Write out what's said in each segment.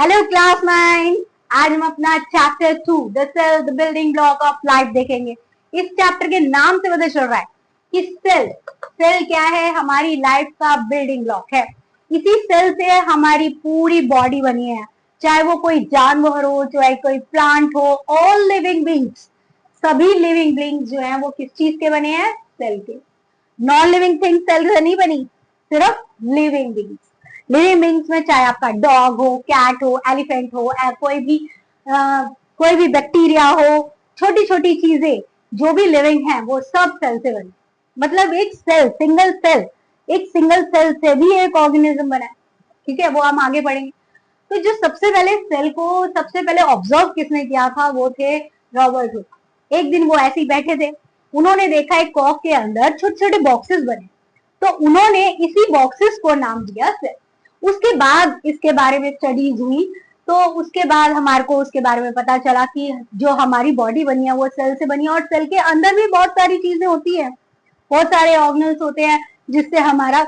Hello class 9। आज हम अपना chapter 2 the cell the building block of life देखेंगे। इस चैप्टर के नाम से पता चल रहा है कि सेल क्या है, हमारी लाइफ का बिल्डिंग ब्लॉक है। इसी सेल से हमारी पूरी बॉडी बनी है, चाहे वो कोई जानवर हो, चाहे कोई प्लांट हो, ऑल लिविंग बींग्स, सभी लिविंग बींग्स जो है वो किस चीज के बने हैं? सेल के। नॉन लिविंग थिंग सेल से नहीं बनी, सिर्फ लिविंग बींग्स। लिविंग बींग्स में चाहे आपका डॉग हो, कैट हो, एलिफेंट हो, कोई भी बैक्टीरिया हो, छोटी छोटी चीजें जो भी लिविंग है वो सब सेल से बनी। मतलब एक सिंगल सेल से भी एक ऑर्गेनिज्म बना है। ठीक है, वो हम आगे पढ़ेंगे। तो जो सबसे पहले सेल को सबसे पहले ऑब्जर्व किसने किया था, वो थे रॉबर्ट हुक। एक दिन वो ऐसे ही बैठे थे, उन्होंने देखा एक कॉक के अंदर छोटे छोटे बॉक्सेस बने, तो उन्होंने इसी बॉक्सेस को नाम दिया सेल। उसके बाद इसके बारे में स्टडीज हुई, तो उसके बाद हमारे को उसके बारे में पता चला कि जो हमारी बॉडी बनी है वो सेल से बनी है, और सेल के अंदर भी बहुत सारी चीजें होती है, बहुत सारे ऑर्गेनल्स होते हैं जिससे हमारा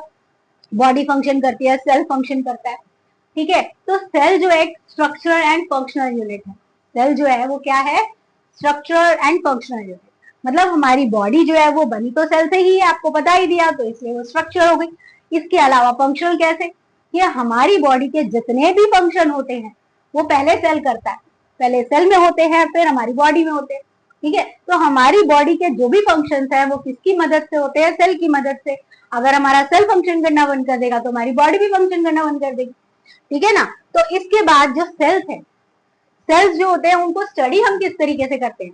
बॉडी फंक्शन करती है, सेल फंक्शन करता है। ठीक है, तो सेल जो एक स्ट्रक्चरल एंड फंक्शनल यूनिट है। सेल जो है वो क्या है? Structural and functional unit. मतलब हमारी बॉडी जो है वो बनी तो सेल से ही है, आपको बता ही दिया, तो इसलिए वो स्ट्रक्चर हो गई। इसके अलावा फंक्शनल कैसे? ये हमारी बॉडी के जितने भी फंक्शन होते हैं वो पहले सेल करता है, पहले सेल में होते हैं, फिर हमारी बॉडी में होते हैं। ठीक है, तो हमारी बॉडी के जो भी फंक्शंस है वो किसकी मदद से होते हैं? सेल की मदद से। अगर हमारा सेल फंक्शन करना बंद कर देगा तो हमारी बॉडी भी फंक्शन करना बंद कर देगी। ठीक है ना। तो इसके बाद जो सेल्स है, सेल्स जो होते हैं उनको स्टडी हम किस तरीके से करते हैं?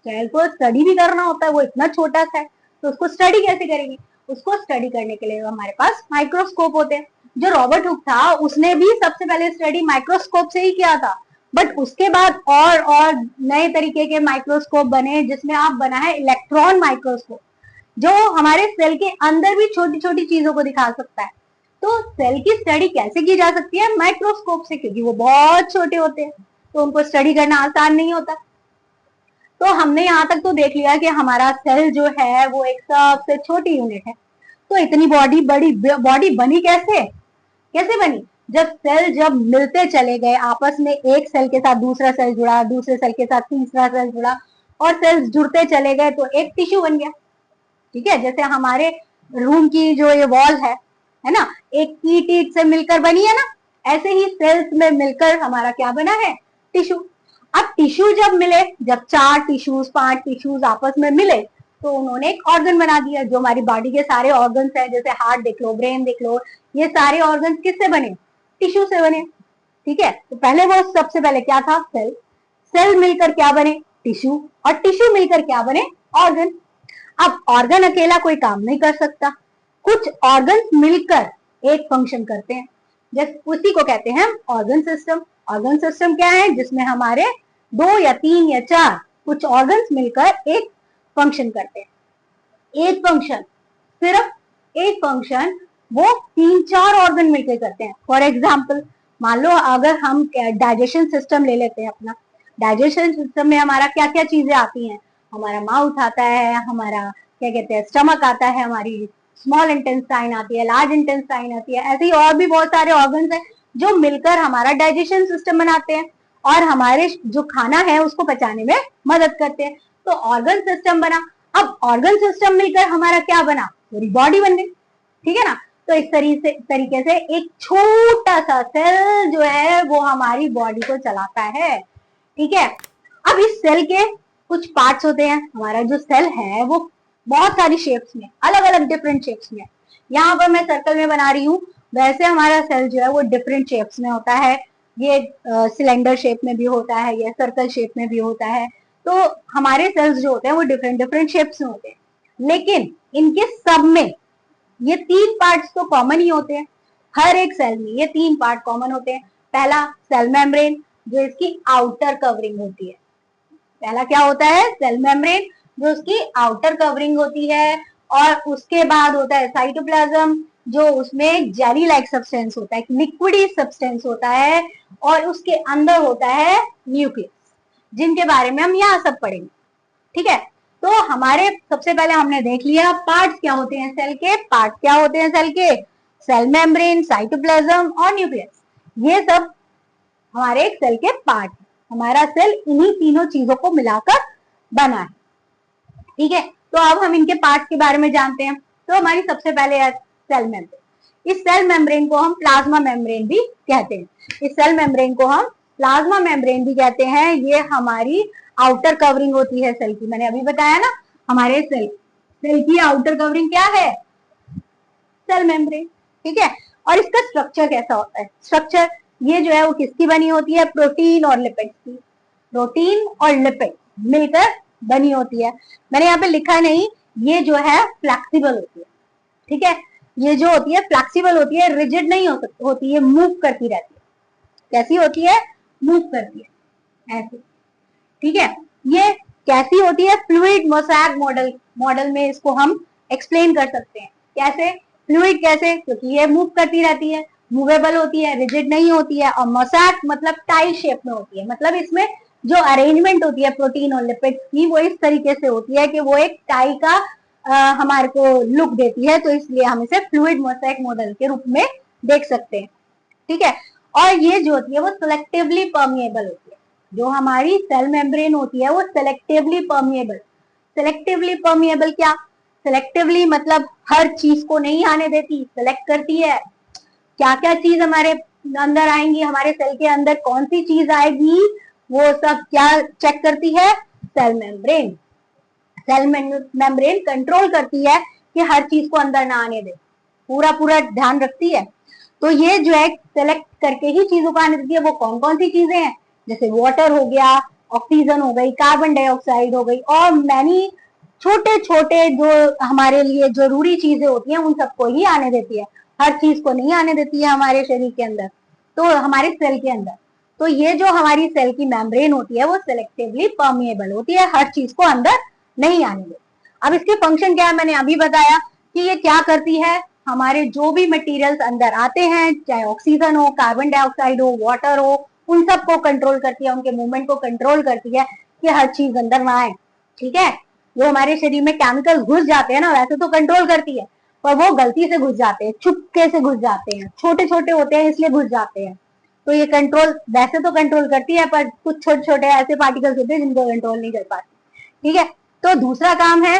सेल को स्टडी भी करना होता है, वो इतना छोटा सा है, तो उसको स्टडी कैसे करेंगे? उसको स्टडी करने के लिए हमारे पास माइक्रोस्कोप होते हैं। जो रॉबर्ट हुक था उसने भी सबसे पहले स्टडी माइक्रोस्कोप से ही किया था, बट उसके बाद और नए तरीके के माइक्रोस्कोप बने, जिसमें आप बना है इलेक्ट्रॉन माइक्रोस्कोप, जो हमारे सेल के अंदर भी छोटी छोटी चीजों को दिखा सकता है। तो सेल की स्टडी कैसे की जा सकती है? माइक्रोस्कोप से, क्योंकि वो बहुत छोटे होते हैं तो उनको स्टडी करना आसान नहीं होता। तो हमने यहाँ तक तो देख लिया कि हमारा सेल जो है वो एक सबसे छोटी यूनिट है। तो इतनी बॉडी बनी कैसे? कैसे बनी? जब मिलते चले गए आपस में, एक सेल के साथ दूसरा सेल जुड़ा, दूसरे सेल के साथ तीसरा सेल जुड़ा, और सेल्स जुड़ते चले गए तो एक टिश्यू बन गया। ठीक है, जैसे हमारे रूम की जो ये वॉल है ना, एक ईट से मिलकर बनी है ना, ऐसे ही सेल्स में मिलकर हमारा क्या बना है? टिश्यू। अब टिश्यू जब मिले, जब 4 टिश्यूज 5 टिश्यूज आपस में मिले, तो उन्होंने एक ऑर्गन बना दिया। जो हमारी बॉडी के सारे ऑर्गन्स हैं, जैसे हार्ट देख लो, ब्रेन देख लो, ये सारे ऑर्गन्स किससे बने? टिश्यू से बने। ठीक है, तो पहले वो सबसे पहले क्या था? सेल। सेल मिलकर क्या बने? टिश्यू। और टिश्यू मिलकर क्या बने? ऑर्गन। अब ऑर्गन अकेला कोई काम नहीं कर सकता, कुछ ऑर्गन्स मिलकर एक फंक्शन करते हैं, जैसे उसी को कहते हैं ऑर्गन सिस्टम। ऑर्गन सिस्टम क्या है? जिसमें हमारे 2 या 3 या 4 कुछ ऑर्गन्स मिलकर एक फंक्शन करते हैं। एक फंक्शन, सिर्फ एक फंक्शन वो 3-4 ऑर्गन मिलकर करते हैं। फॉर एग्जाम्पल, मान लो अगर हम डाइजेशन सिस्टम ले लेते हैं अपना, डाइजेशन सिस्टम में हमारा क्या क्या चीजें आती हैं? हमारा माउथ आता है, हमारा क्या कहते हैं स्टमक आता है, हमारी स्मॉल इंटेस्टाइन आती है, लार्ज इंटेस्टाइन आती है, ऐसे ही और भी बहुत सारे ऑर्गन्स हैं जो मिलकर हमारा डाइजेशन सिस्टम बनाते हैं और हमारे जो खाना है उसको पचाने में मदद करते हैं। तो ऑर्गन सिस्टम बना। अब ऑर्गन सिस्टम मिलकर हमारा क्या बना? पूरी बॉडी बन गई। ठीक है ना। तो इस तरीके से एक छोटा सा सेल जो है वो हमारी बॉडी को चलाता है। ठीक है, अब इस सेल के कुछ पार्ट्स होते हैं। हमारा जो सेल है वो बहुत सारी शेप्स में, अलग अलग डिफरेंट शेप्स में, यहाँ पर मैं सर्कल में बना रही हूँ, वैसे हमारा सेल जो है वो डिफरेंट शेप्स में होता है। ये सिलेंडर शेप में भी होता है, ये सर्कल शेप में भी होता है। तो हमारे सेल्स जो होते हैं वो डिफरेंट डिफरेंट शेप्स में होते हैं, लेकिन इनके सब में ये 3 पार्ट्स तो कॉमन ही होते हैं। हर एक सेल में ये 3 पार्ट कॉमन होते हैं। पहला सेल मेम्ब्रेन, जो इसकी आउटर कवरिंग होती है। पहला क्या होता है? सेल मेम्ब्रेन, जो उसकी आउटर कवरिंग होती है। और उसके बाद होता है साइटोप्लाज्म, जो उसमें जेली लाइक सब्सटेंस होता है, लिक्विडी सब्सटेंस होता है। और उसके अंदर होता है न्यूक्लियस, जिनके बारे में हम यहाँ सब पढ़ेंगे। ठीक है, तो हमारे सबसे पहले हमने देख लिया पार्ट्स क्या होते हैं सेल के। पार्ट क्या होते हैं सेल के? सेल मेम्ब्रेन, साइटोप्लाज्म और न्यूक्लियस। ये सब हमारे एक सेल के पार्ट। हमारा सेल इन्हीं तीनों चीजों को मिलाकर बना है, ठीक है। तो अब हम इनके पार्ट्स के बारे में जानते हैं। तो हमारी सबसे पहले है सेल मेम्ब्रेन। इस सेल मेम्ब्रेन को हम प्लाज्मा मेम्ब्रेन भी कहते हैं। इस सेल मेम्ब्रेन को हम प्लाज्मा मेम्ब्रेन भी कहते हैं। ये हमारी आउटर कवरिंग होती है सेल की। मैंने अभी बताया ना, हमारे सेल की आउटर कवरिंग क्या है? सेल मेम्ब्रेन, ठीक है। और इसका स्ट्रक्चर कैसा होता है? स्ट्रक्चर ये जो है वो किसकी बनी होती है? प्रोटीन और लिपिड्स की। प्रोटीन और लिपिड मिलकर बनी होती है। मैंने यहाँ पे लिखा नहीं, ये जो है फ्लेक्सिबल होती है, ठीक है। ये जो होती है फ्लेक्सिबल होती है, रिजिड नहीं होती है, मूव करती रहती है। कैसी होती है? मूव करती है ऐसे, ठीक है। ये कैसी होती है? फ्लूइड मोसैक मॉडल में इसको हम एक्सप्लेन कर सकते हैं। कैसे? फ्लूइड कैसे? क्योंकि ये मूव करती रहती है, मूवेबल होती है, रिजिड नहीं होती है। और मोसैक मतलब टाई शेप में होती है, मतलब इसमें जो अरेंजमेंट होती है प्रोटीन और लिपिड्स की वो इस तरीके से होती है कि वो एक टाई का हमारे को लुक देती है। तो इसलिए हम इसे फ्लूइड मोसैक मॉडल के रूप में देख सकते हैं, ठीक है। और ये जो होती है वो सिलेक्टिवली परमिएबल होती है। जो हमारी सेल मेम्ब्रेन होती है वो सिलेक्टिवली परमिएबल। सिलेक्टिवली परमिएबल क्या? सिलेक्टिवली मतलब हर चीज को नहीं आने देती, सिलेक्ट करती है क्या क्या चीज हमारे अंदर आएंगी, हमारे सेल के अंदर कौन सी चीज आएगी, वो सब क्या चेक करती है? Cell membrane. Cell membrane control करती है कि हर चीज को अंदर ना आने दे, पूरा पूरा ध्यान रखती है। तो ये जो है सेलेक्ट करके ही चीजों को आने देती है। वो कौन कौन सी चीजें हैं? जैसे वाटर हो गया, ऑक्सीजन हो गई, कार्बन डाइऑक्साइड हो गई, और मैनी छोटे छोटे जो हमारे लिए जरूरी चीजें होती हैं उन सबको ही आने देती है। हर चीज को नहीं आने देती है हमारे शरीर के अंदर, तो हमारे सेल के अंदर। तो ये जो हमारी सेल की मेम्ब्रेन होती है वो सिलेक्टिवली परमिएबल होती है, हर चीज को अंदर नहीं आने देती। अब इसके फंक्शन क्या है? मैंने अभी बताया कि ये क्या करती है, हमारे जो भी मटेरियल्स अंदर आते हैं, चाहे ऑक्सीजन हो, कार्बन डाइऑक्साइड हो, वाटर हो, उन सबको कंट्रोल करती है, उनके मूवमेंट को कंट्रोल करती है कि हर चीज अंदर ना आए, ठीक है। जो हमारे शरीर में केमिकल घुस जाते हैं ना, वैसे तो कंट्रोल करती है, पर वो गलती से घुस जाते हैं, चुपके से घुस जाते हैं, छोटे छोटे होते हैं इसलिए घुस जाते हैं। तो ये कंट्रोल वैसे तो कंट्रोल करती है, पर कुछ छोटे छोटे ऐसे पार्टिकल्स होते हैं जिनको कंट्रोल नहीं कर पाती, ठीक है। तो दूसरा काम है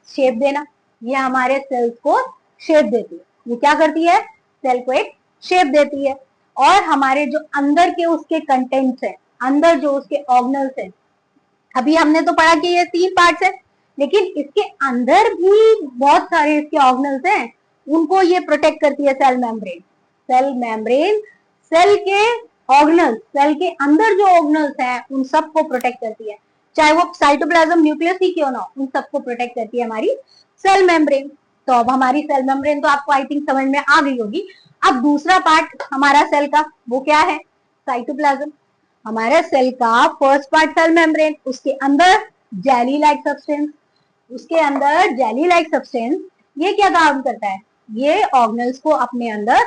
शेप देना। ये हमारे सेल्स को शेप देती है। ये क्या करती है? सेल को एक शेप देती है। और हमारे जो अंदर के उसके कंटेंट्स है, अंदर जो उसके ऑर्गेनल्स है, अभी हमने तो पढ़ा कि ये 3 पार्ट्स है, लेकिन इसके अंदर भी बहुत सारे इसके ऑर्गेनल्स हैं, उनको ये प्रोटेक्ट करती है cell membrane. Cell membrane cell के ऑर्गेनल्स, सेल के अंदर जो ऑर्गेनल्स हैं उन सबको प्रोटेक्ट करती है, चाहे वो साइटोप्लाज्म न्यूक्लियस ही क्यों ना, उन सबको प्रोटेक्ट करती है हमारी सेल मेम्ब्रेन। तो अब हमारी सेल मेम्ब्रेन तो आपको आई थिंक समझ में आ गई होगी। अब दूसरा पार्ट हमारा सेल का वो क्या है? साइटोप्लाज्म। हमारे सेल का फर्स्ट पार्ट सेल मेम्ब्रेन, उसके अंदर जेली लाइक सब्सटेंस, उसके अंदर जेली लाइक सब्सटेंस। ये क्या काम करता है? ये ऑर्गेनल्स को अपने अंदर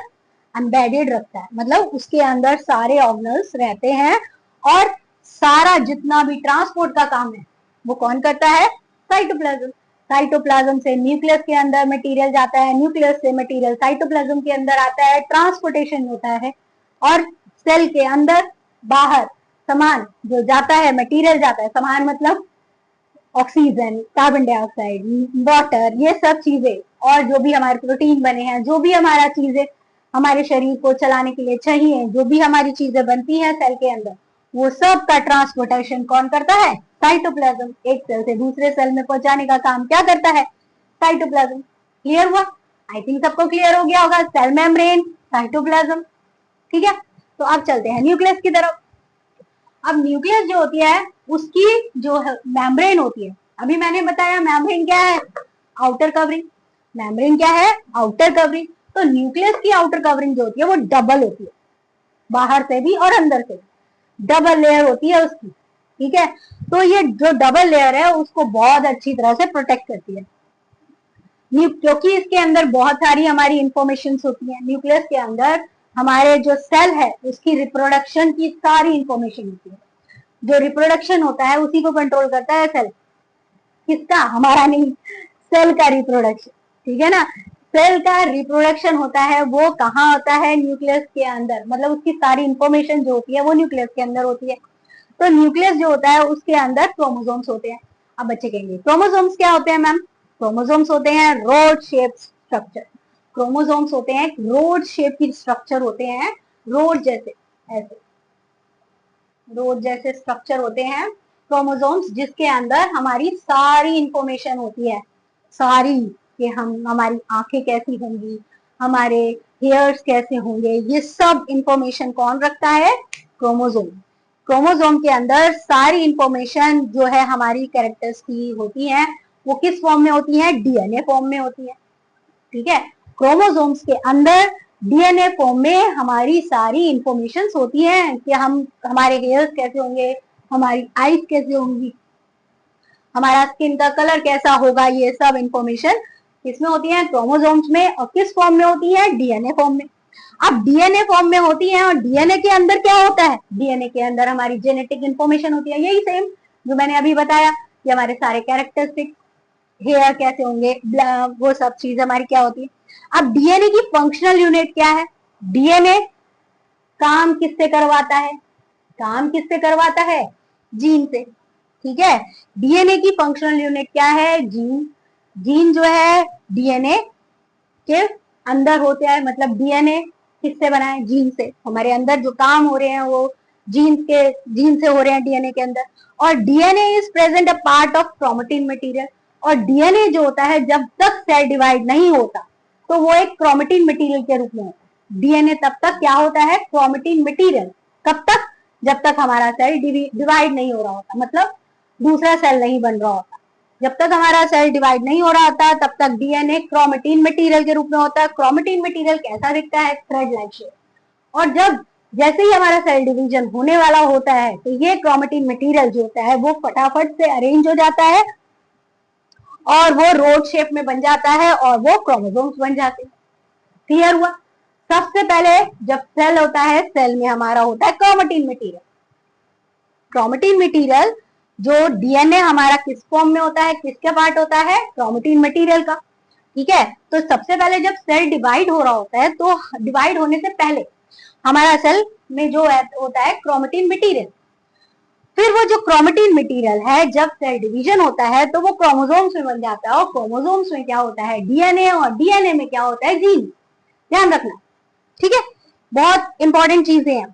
एम्बेडेड रखता है, मतलब उसके अंदर सारे ऑर्गेनल्स रहते हैं, और सारा जितना भी ट्रांसपोर्ट का काम है वो कौन करता है? साइटोप्लाज्म। साइटोप्लाज्म से न्यूक्लियस के अंदर मटेरियल जाता है, न्यूक्लियस से मटेरियल साइटोप्लाज्म के अंदर आता है, ट्रांसपोर्टेशन होता है। और सेल के अंदर बाहर सामान जो जाता है, मटेरियल जाता है, सामान मतलब ऑक्सीजन, कार्बन डाइऑक्साइड, वाटर, ये सब चीजें, और जो भी हमारे प्रोटीन बने हैं, जो भी हमारा चीजें हमारे शरीर को चलाने के लिए चाहिए, जो भी हमारी चीजें बनती हैं सेल के अंदर, वो सब का ट्रांसपोर्टेशन कौन करता है? साइटोप्लाज्म। एक सेल से दूसरे सेल में पहुंचाने का काम क्या करता है? साइटोप्लाज्म। क्लियर हुआ? आई थिंक सबको क्लियर हो गया होगा। सेल मेम्ब्रेन, साइटोप्लाज्म, ठीक है। तो अब चलते हैं न्यूक्लियस की तरफ। अब न्यूक्लियस जो होती है उसकी जो मेम्ब्रेन होती है, अभी मैंने बताया मेम्ब्रेन क्या है? Outer covering. मेम्ब्रेन क्या है? Outer covering. तो न्यूक्लियस की आउटर कवरिंग जो होती है वो डबल होती है, बाहर से भी और अंदर से भी डबल लेयर होती है उसकी, ठीक है। तो ये जो डबल लेयर है उसको बहुत अच्छी तरह से प्रोटेक्ट करती है, क्योंकि इसके अंदर बहुत सारी हमारी इंफॉर्मेशन होती है। न्यूक्लियस के अंदर हमारे जो सेल है उसकी रिप्रोडक्शन की सारी इंफॉर्मेशन होती है। जो रिप्रोडक्शन होता है उसी को कंट्रोल करता है सेल। किसका? हमारा नहीं, सेल का रिप्रोडक्शन, ठीक है ना। सेल का रिप्रोडक्शन होता है वो कहाँ होता है? न्यूक्लियस के अंदर, मतलब उसकी सारी इंफॉर्मेशन जो होती है वो न्यूक्लियस के अंदर होती है। तो न्यूक्लियस जो होता है उसके अंदर क्रोमोसोम्स होते हैं। अब बच्चे कहेंगे क्रोमोसोम्स क्या होते हैं मैम? क्रोमोसोम्स होते हैं रोड शेप स्ट्रक्चर। क्रोमोसोम्स होते हैं रोड शेप की स्ट्रक्चर होते हैं, रोड जैसे, ऐसे रोड जैसे स्ट्रक्चर होते हैं क्रोमोसोम्स, जिसके अंदर हमारी सारी इंफॉर्मेशन होती है, सारी, कि हमारी आंखें कैसी होंगी, हमारे हेयर्स कैसे होंगे, ये सब इंफॉर्मेशन कौन रखता है? क्रोमोसोम। क्रोमोसोम के अंदर सारी इंफॉर्मेशन जो है हमारी कैरेक्टर्स की होती है, वो किस फॉर्म में होती है? डीएनए फॉर्म में होती है। ठीक है, क्रोमोसोम्स के अंदर डीएनए फॉर्म में हमारी सारी इंफॉर्मेशन होती है कि हमारे हेयर्स कैसे होंगे, हमारी आईज कैसे होंगी, हमारा स्किन का कलर कैसा होगा, ये सब इंफॉर्मेशन किसमें होती है? क्रोमोसोम्स में। और किस फॉर्म में होती है? डीएनए फॉर्म में। अब डीएनए फॉर्म में होती है, और डीएनए के अंदर क्या होता है? डीएनए के अंदर हमारी जेनेटिक इंफॉर्मेशन होती है, यही सेम जो मैंने अभी बताया कि हमारे सारे कैरेक्टरिस्टिक्स, हेयर कैसे होंगे, वो सब चीज हमारी क्या होती है। अब डीएनए की फंक्शनल यूनिट क्या है? डीएनए काम किससे करवाता है? काम किससे करवाता है? जीन से। ठीक है, डीएनए की फंक्शनल यूनिट क्या है? जीन। जीन जो है डीएनए के अंदर होते हैं, मतलब डीएनए किससे बना है? जीन से। हमारे अंदर जो काम हो रहे हैं वो जीन से हो रहे हैं डीएनए के अंदर। और DNA is present a part of chromatin material. और डीएनए जो होता है जब तक सेल डिवाइड नहीं होता तो वो एक क्रोमेटिन मटेरियल के रूप में होता है। डीएनए तब तक क्या होता है? Chromatin material. कब तक? जब तक हमारा सेल डिवाइड नहीं हो रहा होता, मतलब दूसरा सेल नहीं बन रहा होता। जब तक हमारा सेल डिवाइड नहीं हो रहा होता तब तक डीएनए क्रोमेटिन मटेरियल के रूप में होता है। क्रोमेटिन मटेरियल कैसा दिखता है? Thread like shape. और जब जैसे ही हमारा सेल डिवीजन होने वाला होता है तो ये क्रोमेटिन मटेरियल जो होता है वो फटाफट से अरेंज हो जाता है और वो रोड शेप में बन जाता है और वो क्रोमोसोम्स बन जाते हैं। क्लियर हुआ? सबसे पहले जब सेल होता है, सेल में हमारा होता है क्रोमेटिन मटेरियल। क्रोमेटिन मटेरियल जो डीएनए हमारा किस फॉर्म में होता है, किसका पार्ट होता है? क्रोमेटिन मटेरियल का। ठीक है, तो सबसे पहले जब सेल डिवाइड हो रहा होता है तो डिवाइड होने से पहले हमारा सेल में जो होता है क्रोमेटिन मटेरियल। फिर वो जो क्रोमेटिन मटेरियल है जब सेल डिवीजन होता है तो वो क्रोमोसोम्स में बन जाता है, और क्रोमोसोम्स में क्या होता है? डीएनए। और डीएनए में क्या होता है? जीन। ध्यान रखना, ठीक है, बहुत इंपॉर्टेंट चीजें हैं।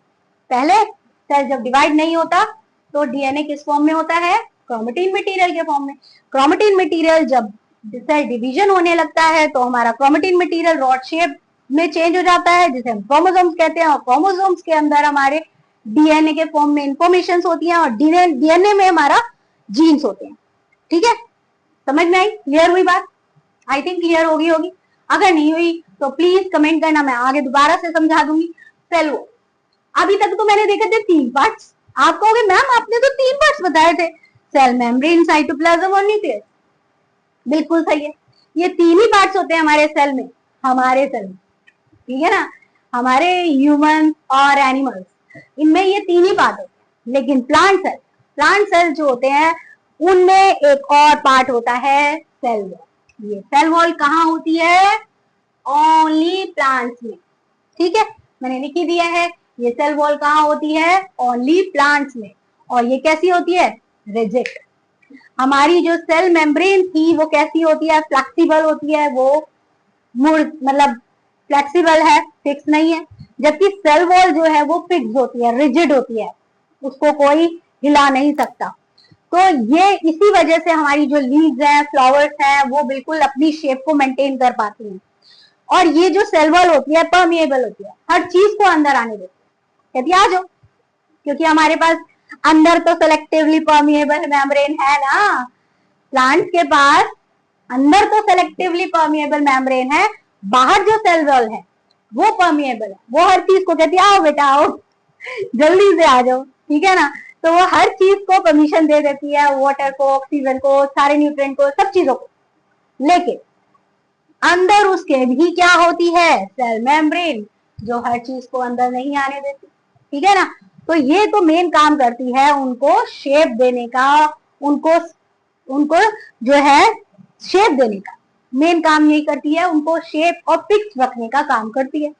पहले सेल जब डिवाइड नहीं होता तो डीएनए किस फॉर्म में होता है? क्रोमेटिन मटेरियल के फॉर्म में। क्रोमेटिन मटेरियल जब सेल डिवीजन होने लगता है तो हमारा क्रोमेटिन मटेरियल रॉड शेप में चेंज हो जाता है, जिसे हम क्रोमोसोम्स कहते हैं। और क्रोमोसोम्स के अंदर हमारे डीएनए के फॉर्म में इंफॉर्मेशन होती है, और डीएनए में हमारा जीन्स होते हैं। ठीक है, समझ में आई? क्लियर हुई बात? आई थिंक क्लियर होगी। अगर नहीं हुई तो प्लीज कमेंट करना, मैं आगे दोबारा से समझा दूंगी। चलो, अभी तक तो मैंने देखे थे 3 पार्ट्स। आप कहोगे मैम आपने तो 3 पार्ट्स बताए थे, सेल मेम्ब्रेन, साइटोप्लाज्म और न्यूक्लियस। बिल्कुल सही है, ये 3 ही पार्ट्स होते हैं हमारे सेल में, हमारे सेल में। ठीक है ना, हमारे ह्यूमन और एनिमल्स, इनमें ये 3 ही पार्ट होते हैं। लेकिन प्लांट सेल जो होते हैं उनमें एक और पार्ट होता है सेल वॉल। ये सेल वॉल कहाँ होती है? ओनली प्लांट्स में। ठीक है, मैंने लिख ही दिया है, ये सेल वॉल कहाँ होती है? ओनली प्लांट्स में। और ये कैसी होती है? रिजिड। हमारी जो सेल मेम्ब्रेन थी वो कैसी होती है? फ्लेक्सिबल होती है, वो मतलब फ्लेक्सिबल है, फिक्स नहीं है। जबकि सेल वॉल जो है वो फिक्स होती है, रिजिड होती है, उसको कोई हिला नहीं सकता। तो ये इसी वजह से हमारी जो लीव्स हैं, फ्लावर्स हैं, वो बिल्कुल अपनी शेप को मेंटेन कर पाती हैं। और ये जो सेल वॉल होती है परमिएबल होती है, हर चीज को अंदर आने देती है। कहती आ जाओ, क्योंकि हमारे पास अंदर तो सेलेक्टिवली परमिएबल मेम्ब्रेन है ना, प्लांट के पास अंदर तो सेलेक्टिवली परमिएबल मेम्ब्रेन है, बाहर जो सेल वॉल है वो परमिएबल है। वो हर चीज को कहती है आओ बेटा आओ, जल्दी से आ जाओ। ठीक है ना, तो वो हर चीज को परमिशन दे देती है, वाटर को, ऑक्सीजन को, सारे न्यूट्रिएंट को, सब चीजों को। लेकिन अंदर उसके भी क्या होती है? सेल मेम्ब्रेन, जो हर चीज को अंदर नहीं आने देती। ठीक है ना, तो ये तो मेन काम करती है उनको शेप देने का, उनको जो है शेप देने का। मेन काम यही करती है, उनको शेप और फिक्स रखने का काम करती है।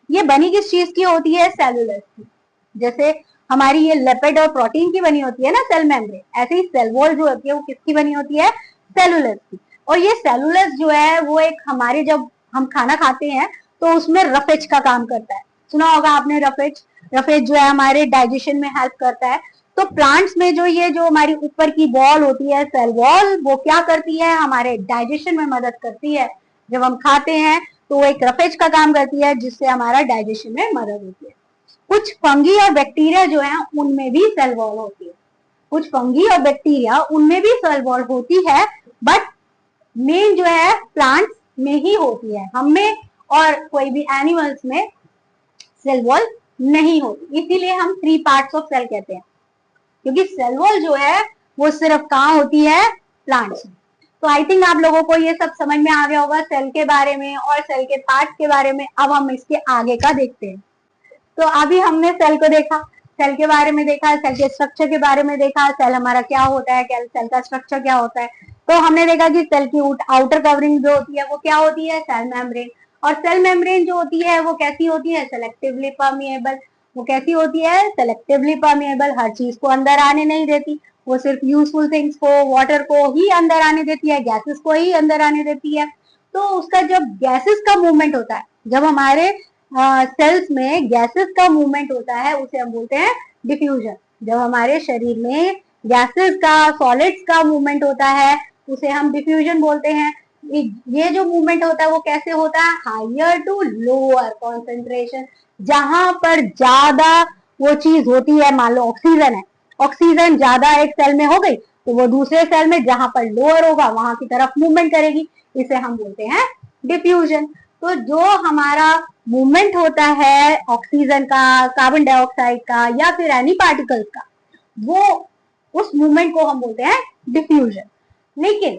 ये बनी किस चीज की होती है? सेलुलोज की। जैसे हमारी ये लिपिड और प्रोटीन की बनी होती है ना सेल मेम्ब्रेन, ऐसे ही सेल वॉल जो होती है वो किसकी बनी होती है? सेलुलोज की। और ये सेलुलोज जो है वो एक हमारे, जब हम खाना खाते हैं तो उसमें रफेज का काम करता है। सुना होगा आपने रफेज। रफेज जो है हमारे डाइजेशन में हेल्प करता है। तो प्लांट्स में जो ये जो हमारी ऊपर की वॉल होती है, सेल वॉल, वो क्या करती है? हमारे डाइजेशन में मदद करती है। जब हम खाते हैं तो वो एक रफेज का काम करती है, जिससे हमारा डाइजेशन में मदद होती है। कुछ फंगी और बैक्टीरिया जो है उनमें भी सेल वॉल होती है। कुछ फंगी और बैक्टीरिया उनमें भी सेल वॉल होती है, बट मेन जो है प्लांट्स में ही होती है। हम में और कोई भी एनिमल्स में सेल वॉल नहीं होती। इसीलिए हम 3 पार्ट्स ऑफ सेल कहते हैं, क्योंकि सेल वॉल जो है वो सिर्फ कहाँ होती है? प्लांट्स में। तो आई थिंक आप लोगों को ये सब समझ में आ गया होगा सेल के बारे में और सेल के पार्ट के बारे में। अब हम इसके आगे का देखते हैं। तो अभी हमने सेल को देखा, सेल के बारे में देखा, सेल के स्ट्रक्चर के बारे में देखा, सेल हमारा क्या होता है, सेल का स्ट्रक्चर क्या होता है। तो हमने देखा कि सेल की आउटर कवरिंग जो होती है वो क्या होती है? Cell membrane. और सेल मेम्ब्रेन जो होती है वो कैसी होती है? Selectively permeable. वो कैसी होती है? Selectively permeable. हर चीज को अंदर आने नहीं देती, वो सिर्फ यूजफुल थिंग्स को, वाटर को ही अंदर आने देती है, गैसेस को ही अंदर आने देती है। तो उसका जब गैसेस का मूवमेंट होता है, जब हमारे सेल्स में गैसेस का मूवमेंट होता है, उसे हम बोलते हैं डिफ्यूजन। जब हमारे शरीर में गैसेस का, सॉलिड्स का मूवमेंट होता है, उसे हम डिफ्यूजन बोलते हैं। ये जो मूवमेंट होता है वो कैसे होता है? Higher to lower concentration. जहां पर ज्यादा वो चीज होती है, मान लो ऑक्सीजन है, ऑक्सीजन ज्यादा एक सेल में हो गई तो वो दूसरे सेल में जहां पर लोअर होगा वहां की तरफ मूवमेंट करेगी, इसे हम बोलते हैं डिफ्यूजन। तो जो हमारा मूवमेंट होता है ऑक्सीजन का, कार्बन डाइऑक्साइड का या फिर एनी पार्टिकल्स का, वो उस मूवमेंट को हम बोलते हैं डिफ्यूजन। लेकिन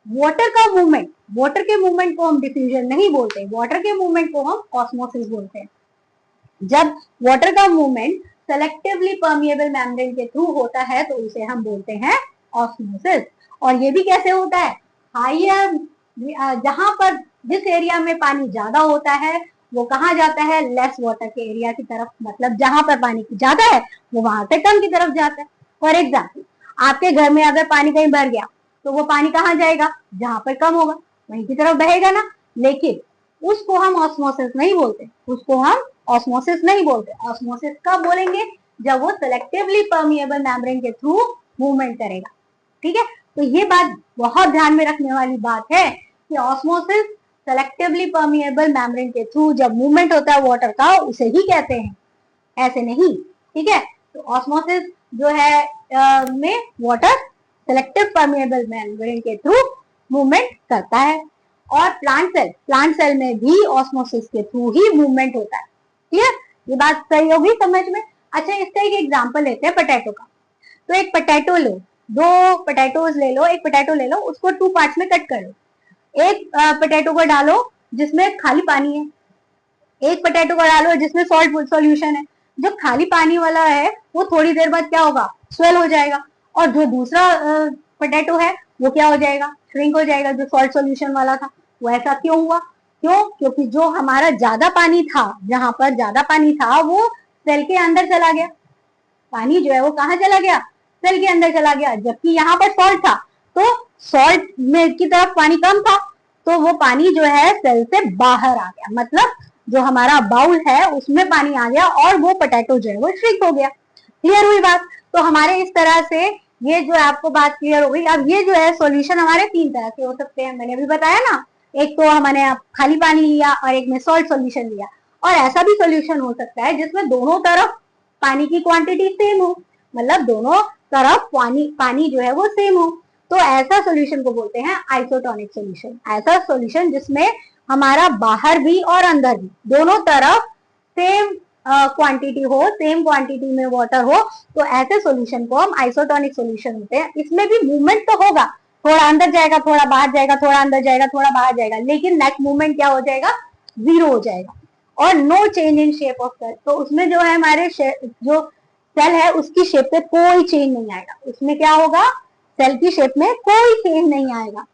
वाटर का मूवमेंट, वाटर के मूवमेंट को हम डिफ्यूजन नहीं बोलते, वाटर के मूवमेंट को हम ऑस्मोसिस बोलते हैं। जब वाटर का मूवमेंट सेलेक्टिवली परमिएबल मेम्ब्रेन के थ्रू होता है तो उसे हम बोलते हैं ऑस्मोसिस। और ये भी कैसे होता है? हायर, जहां पर जिस एरिया में पानी ज्यादा होता है वो कहाँ जाता है? लेस वाटर के एरिया की तरफ। मतलब जहां पर पानी ज्यादा है वो वहां से कम की तरफ जाता है। फॉर एग्जाम्पल, आपके घर में अगर पानी कहीं भर गया तो वो पानी कहाँ जाएगा? जहां पर कम होगा वहीं की तरफ बहेगा ना। लेकिन उसको हम ऑस्मोसिस नहीं बोलते, उसको हम ऑस्मोसिस नहीं बोलते। ऑस्मोसिस कब बोलेंगे? जब वो सेलेक्टिवली परमिएबल मेम्ब्रेन के थ्रू मूवमेंट करेगा। ठीक है, तो ये बात बहुत ध्यान में रखने वाली बात है कि ऑस्मोसिस सेलेक्टिवली परमिएबल मेम्ब्रेन के थ्रू जब मूवमेंट होता है वाटर का, उसे ही कहते हैं, ऐसे नहीं। ठीक है, तो ऑस्मोसिस जो है में वाटर सेलेक्टिव परमिएबल मेम्ब्रेन के थ्रू मूवमेंट करता है। और प्लांट सेल में भी ऑस्मोसिस के थ्रू ही मूवमेंट होता है। क्लियर? ये बात सही होगी समझ में? अच्छा, इसका एक एग्जांपल लेते हैं पोटैटो का। तो एक पोटैटो लो, 2 पोटैटोज ले लो, एक पोटैटो ले लो, उसको 2 पार्ट्स में कट कर लो। एक पोटैटो को डालो जिसमें खाली पानी है, एक पोटैटो को डालो जिसमें सॉल्ट सॉल्यूशन है। जो खाली पानी वाला है वो थोड़ी देर बाद क्या होगा? स्वेल हो जाएगा। और जो दूसरा पोटैटो है वो क्या हो जाएगा? श्रिंक हो जाएगा, जो सॉल्ट सॉल्यूशन वाला था। वो ऐसा क्यों हुआ? क्यों? क्योंकि जो हमारा ज्यादा पानी था, जहां पर ज्यादा पानी था वो सेल के अंदर चला गया। पानी जो है वो कहाँ चला गया? सेल के अंदर चला गया। जबकि यहाँ पर सॉल्ट था, तो सॉल्ट में की तरफ पानी कम था, तो वो पानी जो है सेल से बाहर आ गया। मतलब जो हमारा बाउल है उसमें पानी आ गया और वो पोटैटो जो है वो श्रिंक हो गया। क्लियर हुई बात? तो हमारे इस तरह से ये जो आपको बात क्लियर हो गई। अब ये जो है सॉल्यूशन हमारे 3 तरह के हो सकते हैं, मैंने अभी बताया ना। एक तो हमने खाली पानी लिया और एक में सॉल्ट सॉल्यूशन लिया। और ऐसा भी सॉल्यूशन हो सकता है जिसमें दोनों तरफ पानी की क्वांटिटी सेम हो, मतलब दोनों तरफ पानी जो है वो सेम हो। तो ऐसा सॉल्यूशन को बोलते हैं आइसोटोनिक सॉल्यूशन। ऐसा सॉल्यूशन जिसमें हमारा बाहर भी और अंदर भी दोनों तरफ सेम क्वांटिटी हो, सेम क्वांटिटी में वाटर हो, तो ऐसे सॉल्यूशन को हम आइसोटोनिक सॉल्यूशन होते हैं। इसमें भी मूवमेंट तो होगा, थोड़ा अंदर जाएगा, थोड़ा बाहर जाएगा, थोड़ा अंदर जाएगा, थोड़ा बाहर जाएगा, लेकिन नेट मूवमेंट क्या हो जाएगा? 0 हो जाएगा। और no change in shape of cell. तो उसमें जो है हमारे जो सेल है उसकी शेप पे कोई चेंज नहीं आएगा। उसमें क्या होगा? सेल की शेप में कोई चेंज नहीं आएगा।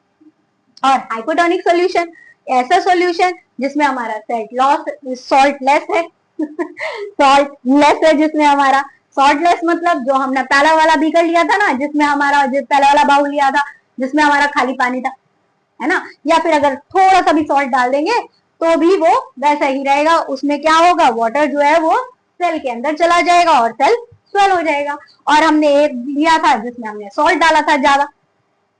और हाइपोटोनिक सॉल्यूशन ऐसा सॉल्यूशन जिसमें हमारा सॉल्ट लेस है सॉल्ट लेस है, जिसमें हमारा सॉल्ट लेस मतलब जो हमने पहला वाला बीकर लिया था ना, जिसमें हमारा जो पहला वाला बाउल लिया था जिसमें हमारा खाली पानी था, है ना, या फिर अगर थोड़ा सा भी सॉल्ट डाल देंगे तो भी वो वैसा ही रहेगा। उसमें क्या होगा, वाटर जो है वो सेल के अंदर चला जाएगा और सेल स्वेल हो जाएगा। और हमने एक लिया था जिसमें हमने सॉल्ट डाला था ज्यादा,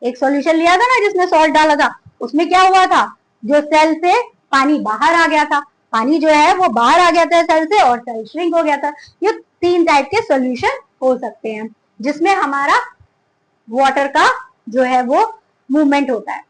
एक सॉल्यूशन लिया था ना जिसमें सॉल्ट डाला था, उसमें क्या हुआ था, जो सेल से पानी बाहर आ गया था, पानी जो है वो बाहर आ गया था सेल से और सेल श्रिंक हो गया था। ये 3 टाइप के सॉल्यूशन हो सकते हैं जिसमें हमारा वाटर का जो है वो मूवमेंट होता है।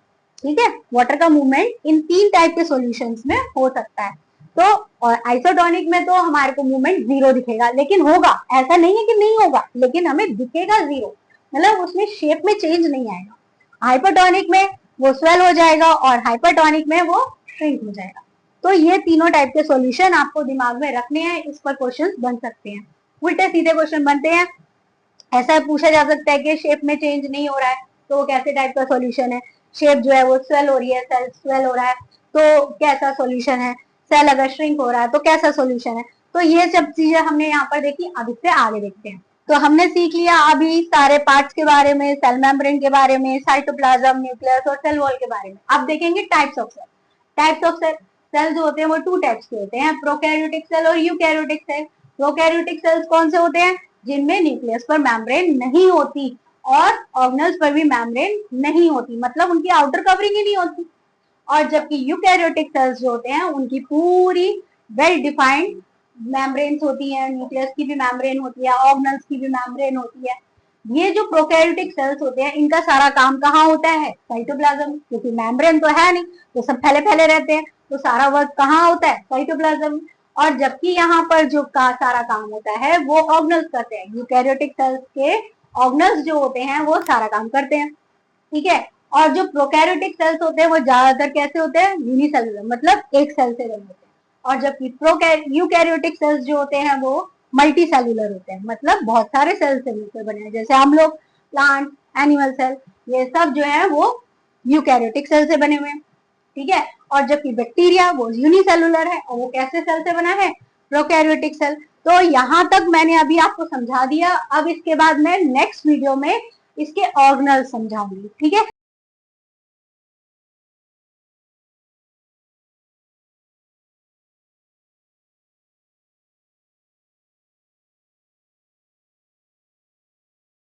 ठीक है, वाटर का मूवमेंट इन 3 टाइप के सॉल्यूशंस में हो सकता है। तो और आइसोटोनिक में तो हमारे को मूवमेंट 0 दिखेगा, लेकिन होगा, ऐसा नहीं है कि नहीं होगा, लेकिन हमें दिखेगा 0, मतलब उसमें शेप में चेंज नहीं आएगा। हाइपरटोनिक में वो स्वेल हो जाएगा और हाइपरटोनिक में वो श्रिंक हो जाएगा। तो ये तीनों टाइप के सॉल्यूशन आपको दिमाग में रखने हैं, इस पर क्वेश्चन बन सकते हैं, उल्टे सीधे क्वेश्चन बनते हैं। ऐसा पूछा जा सकता है कि शेप में चेंज नहीं हो रहा है तो वो कैसे टाइप का सॉल्यूशन है, शेप जो है वो स्वेल हो रही है, सेल स्वेल हो रहा है तो कैसा सॉल्यूशन है, सेल अगर श्रिंक हो रहा है तो कैसा सॉल्यूशन है। तो ये सब चीजें हमने यहाँ पर देखी, अब इससे आगे देखते हैं। तो हमने सीख लिया अभी सारे पार्ट्स के बारे में, सेल मेम्ब्रेन के बारे में, साइटोप्लाज्म, न्यूक्लियस और सेल वॉल के बारे में। अब देखेंगे types of cell. Types of cell, cell जो होते हैं वो 2 टाइप्स के होते हैं, प्रोकैरियोटिक सेल और यूकैरियोटिक सेल। प्रोकैरियोटिक सेल्स कौन से होते हैं, जिनमें न्यूक्लियस पर मेम्ब्रेन नहीं होती और ऑर्गेनल्स पर भी मेम्ब्रेन नहीं होती, मतलब उनकी आउटर कवरिंग ही नहीं होती। और जबकि यूकैरियोटिक सेल्स जो होते हैं उनकी पूरी वेल डिफाइंड मेम्ब्रेन्स होती हैं, न्यूक्लियस की भी मेम्ब्रेन होती है, ऑर्गेनल्स की भी मेम्ब्रेन होती है। ये जो प्रोकैरियोटिक सेल्स होते हैं इनका सारा काम कहाँ होता है, साइटोप्लाज्म, क्योंकि मेम्ब्रेन तो है नहीं तो सब फैले फैले रहते हैं, तो सारा वर्क कहाँ होता है, साइटोप्लाज्म। और जबकि यहाँ पर जो सारा काम होता है वो ऑर्गेनल्स करते हैं, यूकैरियोटिक सेल्स के ऑर्गेनल्स जो होते हैं वो सारा काम करते हैं। ठीक है, और जो प्रोकैरियोटिक सेल्स होते हैं वो ज्यादातर कैसे होते हैं, यूनिसेलुलर, मतलब एक सेल से बने होते हैं। और जबकि यूकैरियोटिक सेल्स जो होते हैं वो मल्टी सेलुलर होते हैं, मतलब बहुत सारे सेल से मिलकर बने हैं, जैसे हम लोग, प्लांट, एनिमल सेल, ये सब जो है वो यूकैरियोटिक सेल से बने हुए हैं। ठीक है, और जबकि बैक्टीरिया वो यूनिसेलुलर है और वो कैसे सेल से बना है, प्रोकैरियोटिक सेल। तो यहाँ तक मैंने अभी आपको समझा दिया, अब इसके बाद मैं नेक्स्ट वीडियो में इसके ऑर्गेनल समझाऊंगी। ठीक है,